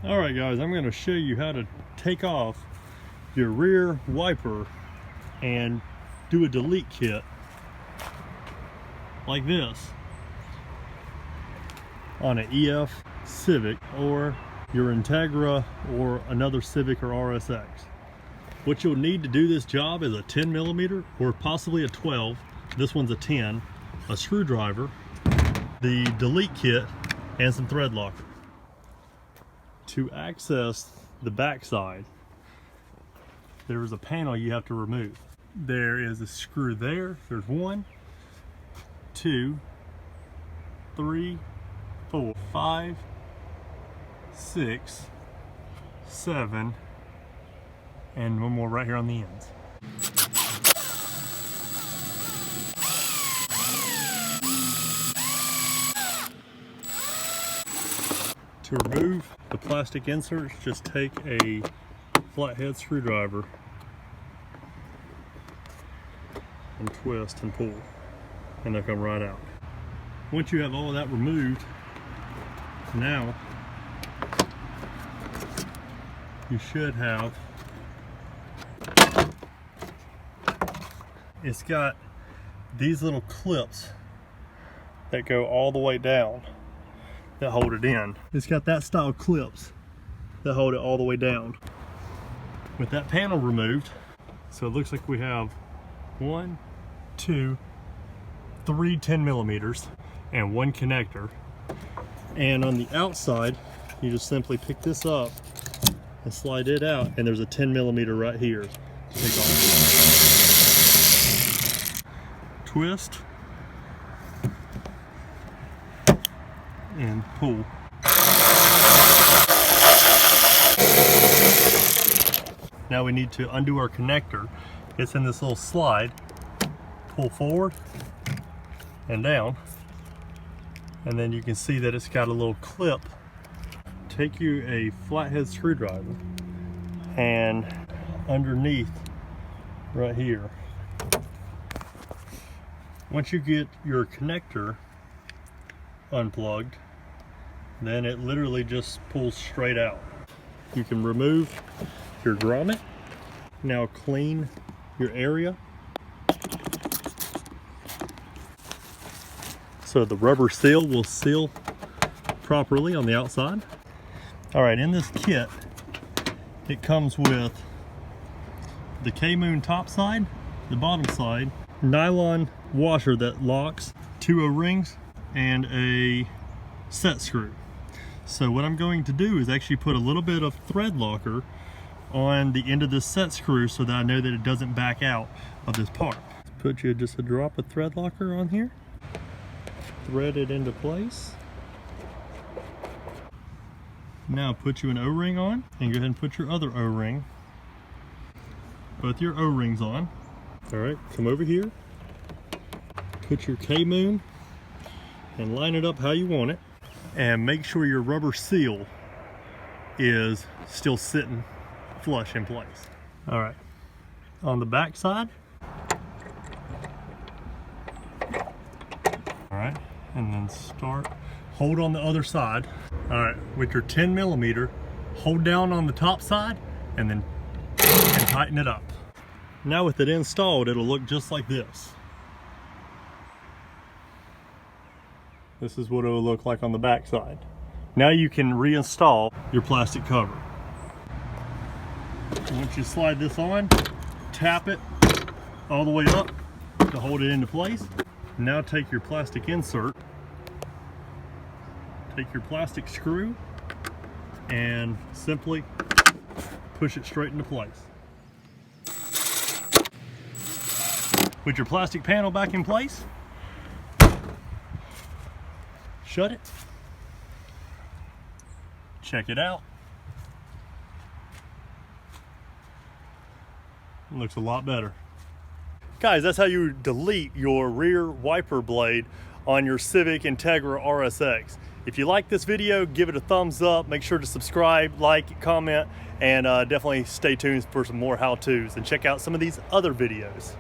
All right guys, I'm going to show you how to take off your rear wiper and do a delete kit like this on an EF Civic or your Integra or another Civic or RSX. What you'll need to do this job is a 10mm or possibly a 12. This one's a 10, a screwdriver, the delete kit, and some thread locker. To access the backside, there is a panel you have to remove. There is a screw there. There's 1, 2, 3, 4, 5, 6, 7, and one more right here on the ends. To remove the plastic inserts, just take a flathead screwdriver and twist and pull, and they'll come right out. Once you have all of that removed, now you should have, it's got these little clips that go all the way down that hold it in. It's got that style clips that hold it all the way down. With that panel removed, so it looks like we have 1, 2, 3 10mm and 1 connector. And on the outside, you just simply pick this up and slide it out, and there's a 10mm right here to take off. Twist and pull. Now we need to undo our connector. It's in this little slide. Pull forward and down, and then you can see that it's got a little clip. Take you a flathead screwdriver and underneath right here. Once you get your connector unplugged, then it literally just pulls straight out. You can remove your grommet. Now clean your area so the rubber seal will seal properly on the outside. All right, in this kit, it comes with the K-Moon top side, the bottom side, nylon washer that locks, 2 O-rings, and a set screw. So what I'm going to do is actually put a little bit of thread locker on the end of this set screw so that I know that it doesn't back out of this part. Put you just a drop of thread locker on here, thread it into place. Now put you an O-ring on, and go ahead and put your other O-ring, both your O-rings on. All right, come over here, put your K-Moon and line it up how you want it, and make sure your rubber seal is still sitting flush in place. All right, on the back side. All right, and then hold on the other side. All right, with your 10mm, hold down on the top side and then tighten it up. Now with it installed, it'll look just like this. This is what it will look like on the back side. Now you can reinstall your plastic cover. Once you slide this on, tap it all the way up to hold it into place. Now take your plastic insert, take your plastic screw, and simply push it straight into place. With your plastic panel back in place, shut it, check it out. It looks a lot better. Guys, that's how you delete your rear wiper blade on your Civic Integra RSX. If you like this video, give it a thumbs up. Make sure to subscribe, like, comment, and definitely stay tuned for some more how-tos, and check out some of these other videos.